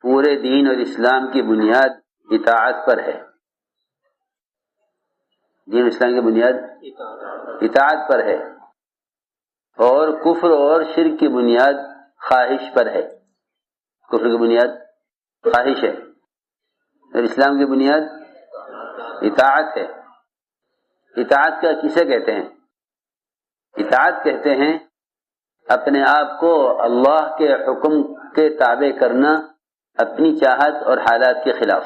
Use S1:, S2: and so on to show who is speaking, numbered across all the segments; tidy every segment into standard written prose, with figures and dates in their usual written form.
S1: پورے دین اور اسلام کی بنیاد اطاعت پر ہے. دین اسلام کی بنیاد اطاعت پر ہے، اور کفر اور شرک کی بنیاد خواہش پر ہے. کفر کی بنیاد خواہش ہے اور اسلام کی بنیاد اطاعت ہے. اطاعت کا کسے کہتے ہیں؟ اطاعت کہتے ہیں اپنے آپ کو اللہ کے حکم کے تابع کرنا اپنی چاہت اور حالات کے خلاف.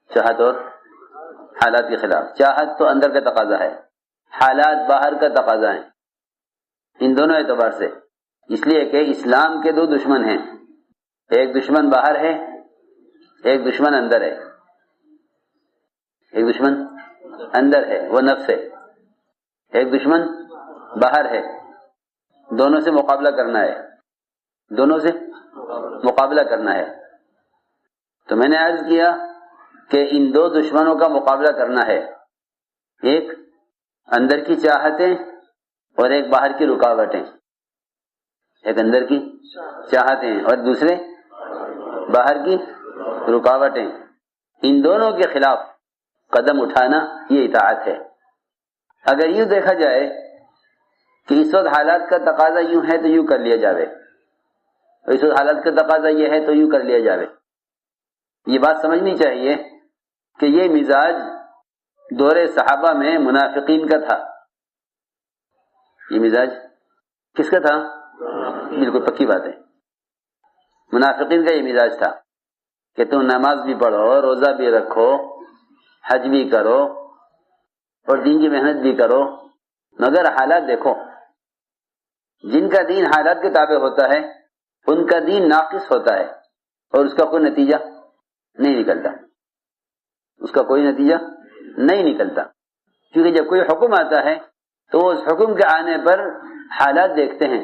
S1: چاہت اور حالات کے خلاف. چاہت تو اندر کا تقاضا ہے، حالات باہر کا تقاضا ہے. ان دونوں اعتبار سے، اس لیے کہ اسلام کے دو دشمن ہیں، ایک دشمن باہر ہے، ایک دشمن اندر ہے. ایک دشمن اندر ہے وہ نفس ہے، ایک دشمن باہر ہے. دونوں سے مقابلہ کرنا ہے، دونوں سے مقابلہ کرنا ہے. تو میں نے عرض کیا کہ ان دو دشمنوں کا مقابلہ کرنا ہے، ایک اندر کی چاہتیں اور ایک باہر کی رکاوٹیں. ایک اندر کی چاہتیں اور دوسرے باہر کی رکاوٹیں. ان دونوں کے خلاف قدم اٹھانا یہ اطاعت ہے. اگر یوں دیکھا جائے کہ اس وقت حالات کا تقاضا یوں ہے تو یوں کر لیا جاوے، اور اس وقت حالات کا تقاضا یہ ہے تو یوں کر لیا جاوے. یہ بات سمجھنی چاہیے کہ یہ مزاج دور صحابہ میں منافقین کا تھا. یہ مزاج کس کا تھا؟ بالکل پکی بات ہے، منافقین کا یہ مزاج تھا کہ تم نماز بھی پڑھو، روزہ بھی رکھو، حج بھی کرو اور دین کی محنت بھی کرو، مگر حالات دیکھو. جن کا دین حالات کے تابع ہوتا ہے ان کا دین ناقص ہوتا ہے اور اس کا کوئی نتیجہ نہیں نکلتا. اس کا کوئی نتیجہ نہیں نکلتا، کیونکہ جب کوئی حکم آتا ہے تو اس حکم کے آنے پر حالات دیکھتے ہیں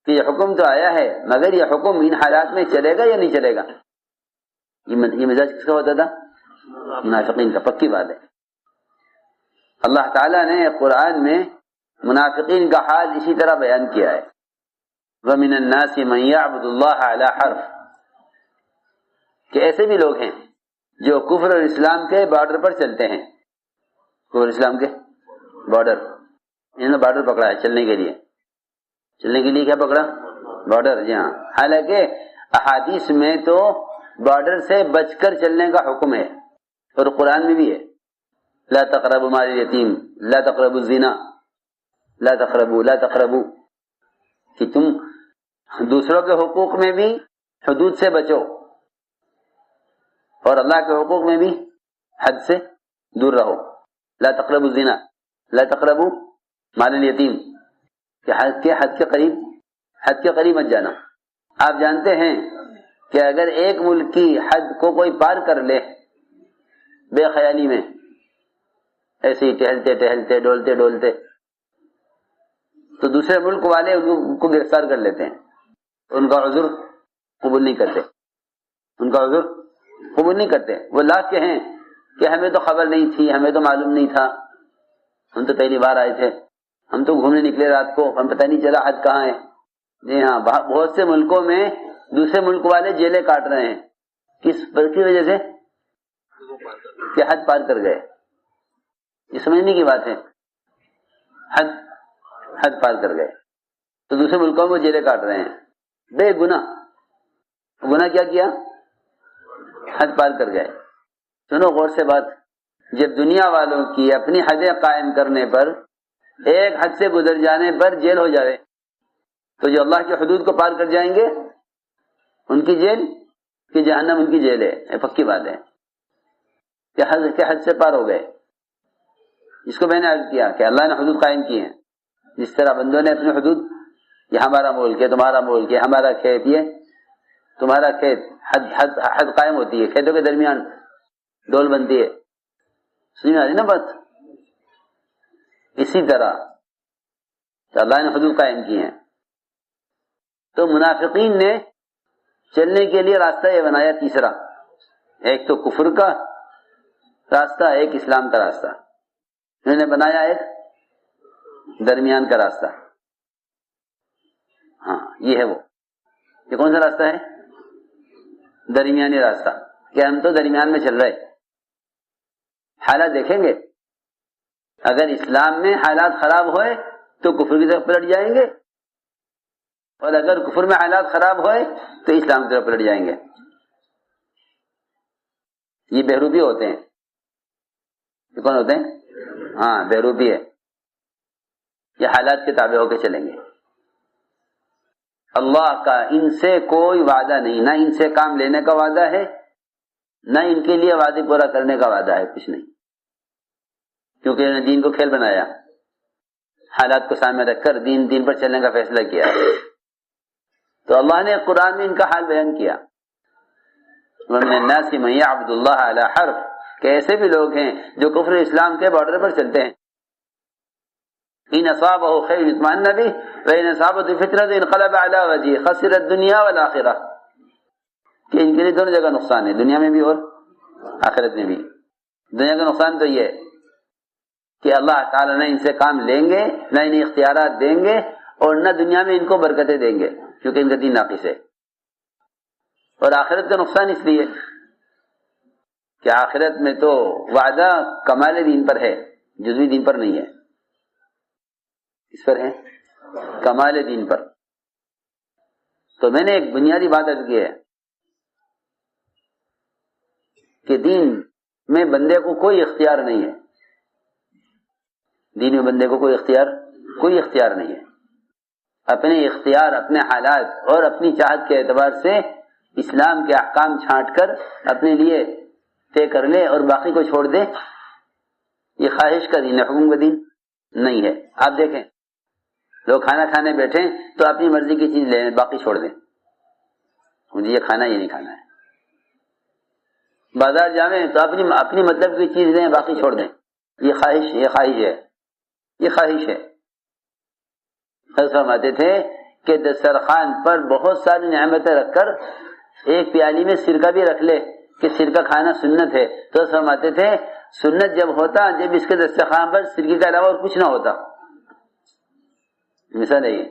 S1: کہ یہ حکم تو آیا ہے مگر یہ حکم ان حالات میں چلے گا یا نہیں چلے گا. یہ مزاج کس کا ہوتا تھا؟ منافقین کا. پکی بات ہے. اللہ تعالیٰ نے قرآن میں منافقین کا حال اسی طرح بیان کیا ہے. وَمِنَ النَّاسِ مَن يَعْبُدُ اللَّهَ عَلَى حَرْفٍ، کہ ایسے بھی لوگ ہیں جو کفر اور اسلام کے بارڈر پر چلتے ہیں. کفر اسلام کے بارڈر، انہوں نے بارڈر پکڑا ہے چلنے کے لیے. چلنے کے لیے کیا پکڑا؟ بارڈر. جی ہاں، حالانکہ احادیث میں تو بارڈر سے بچ کر چلنے کا حکم ہے اور قرآن میں بھی ہے. لا تقربوا مال الیتیم، لا تقربوا الزنا، لا تقربوا، کہ تم دوسروں کے حقوق میں بھی حدود سے بچو اور اللہ کے حقوق میں بھی حد سے دور رہو. لا تقربوا الزنا، لا تقربوا مال الیتیم، کہ حد کے قریب مت جانا. آپ جانتے ہیں کہ اگر ایک ملک کی حد کو کوئی پار کر لے بے خیالی میں، ایسے ہی ٹہلتے ٹہلتے ڈولتے ڈولتے، تو دوسرے ملک والے ان کو گرفتار کر لیتے ہیں، ان کا عذر قبول نہیں کرتے. ان کا عذر قبول نہیں کرتے. وہ لاکھ کے ہیں کہ ہمیں تو خبر نہیں تھی، ہمیں تو معلوم نہیں تھا، ہم تو پہلی بار آئے تھے، ہم تو گھومنے نکلے رات کو، ہم پتہ نہیں چلا حد کہاں ہے. جی ہاں، بہت سے ملکوں میں دوسرے ملک والے جیلیں کاٹ رہے ہیں. کس وجہ سے؟ کہ حد پار کر گئے. یہ سمجھنے کی بات ہے. حد پار کر گئے تو دوسرے ملکوں میں جیلیں کاٹ رہے ہیں بے گناہ کیا؟ حد پار کر گئے. سنو غور سے بات. جب دنیا والوں کی اپنی حدیں قائم کرنے پر، ایک حد سے گزر جانے پر جیل ہو جائے، تو جو اللہ کی حدود کو پار کر جائیں گے ان کی جیل کہ جہنم ان کی جیل ہے. یہ پکی بات ہے کہ حد سے پار ہو گئے. اس کو میں نے عرض کیا کہ اللہ نے حدود قائم کی ہیں. جس طرح بندوں نے اپنی حدود، یہ ہمارا ملک ہے، تمہارا ملک ہے، ہمارا کھیت یہ تمہارا کھیت، حد قائم ہوتی ہے. کھیتوں کے درمیان ڈول بنتی ہے. سنی آ رہی نا بات؟ اسی طرح تو اللہ نے حدود قائم کی ہیں. تو منافقین نے چلنے کے لیے راستہ یہ بنایا تیسرا، ایک تو کفر کا راستہ، ایک اسلام کا راستہ. انہوں نے بنایا ایک درمیان کا راستہ. ہاں، یہ ہے وہ. یہ کون سا راستہ ہے؟ درمیانی راستہ کہ ہم تو درمیان میں چل رہے. حالات دیکھیں گے، اگر اسلام میں حالات خراب ہوئے تو کفر کی طرف پلٹ جائیں گے، اور اگر کفر میں حالات خراب ہوئے تو اسلام کی طرف پلٹ جائیں گے. یہ بہروپی ہوتے ہیں. یہ کون ہوتے ہیں؟ ہاں بہروپی ہے. یہ حالات کے تابع ہو کے چلیں گے. اللہ کا ان سے کوئی وعدہ نہیں، نہ ان سے کام لینے کا وعدہ ہے، نہ ان کے لیے وعدے پورا کرنے کا وعدہ ہے، کچھ نہیں. کیونکہ انہوں نے دین کو کھیل بنایا، حالات کو سامنے رکھ کر دین پر چلنے کا فیصلہ کیا. تو اللہ نے قرآن میں ان کا حال بیان کیا. وَمِنَ النَّاسِ مَن يَعْبُدُ اللَّهَ عَلَى حَرْفٍ، کہ ایسے بھی لوگ ہیں جو کفر اسلام کے بارڈر پر چلتے ہیں. إِنْ أَصَابَهُ خَيْرٌ اطْمَأَنَّ بِهِ وَإِنْ أَصَابَتْهُ فِتْنَةٌ انقلب عَلَى وَجْهِهِ خَسِرَ الدُّنْيَا وَالْآخِرَةَ، کہ ان کے لیے دونوں جگہ نقصان ہے، دنیا میں بھی اور آخرت میں بھی. دنیا کا نقصان تو یہ ہے کہ اللہ تعالیٰ نہ ان سے کام لیں گے، نہ انہیں اختیارات دیں گے، اور نہ دنیا میں ان کو برکتیں دیں گے کیونکہ ان کا دین ناقص ہے. اور آخرت کا نقصان اس لیے کہ آخرت میں تو وعدہ کمال دین پر ہے، جزوی دین پر نہیں ہے. اس پر ہے کمال دین پر. تو میں نے ایک بنیادی بات عرض کی ہے کہ دین میں بندے کو کوئی اختیار نہیں ہے. دین میں بندے کو کوئی اختیار نہیں ہے. اپنے اختیار، اپنے حالات اور اپنی چاہت کے اعتبار سے اسلام کے احکام چھانٹ کر اپنے لیے طے کر لے اور باقی کو چھوڑ دے. یہ خواہش کا دین ہے، حکم کا دین نہیں ہے. آپ دیکھیں لوگ کھانا کھانے بیٹھیں تو اپنی مرضی کی چیز لیں، باقی چھوڑ دیں. مجھے یہ کھانا یہ نہیں کھانا ہے. بازار جاویں تو اپنی مطلب کی چیز لیں، باقی چھوڑ دیں. یہ خواہش ہے. حضرت فرماتے تھے کہ دسترخوان پر بہت ساری نعمتیں رکھ کر ایک پیالی میں سرکہ بھی رکھ لے کہ سرکہ کھانا سنت ہے. تو فرماتے تھے سنت جب ہوتا جب اس کے دسترخوان پر سرکے کے علاوہ اور کچھ نہ ہوتا. مثال ہے یہ.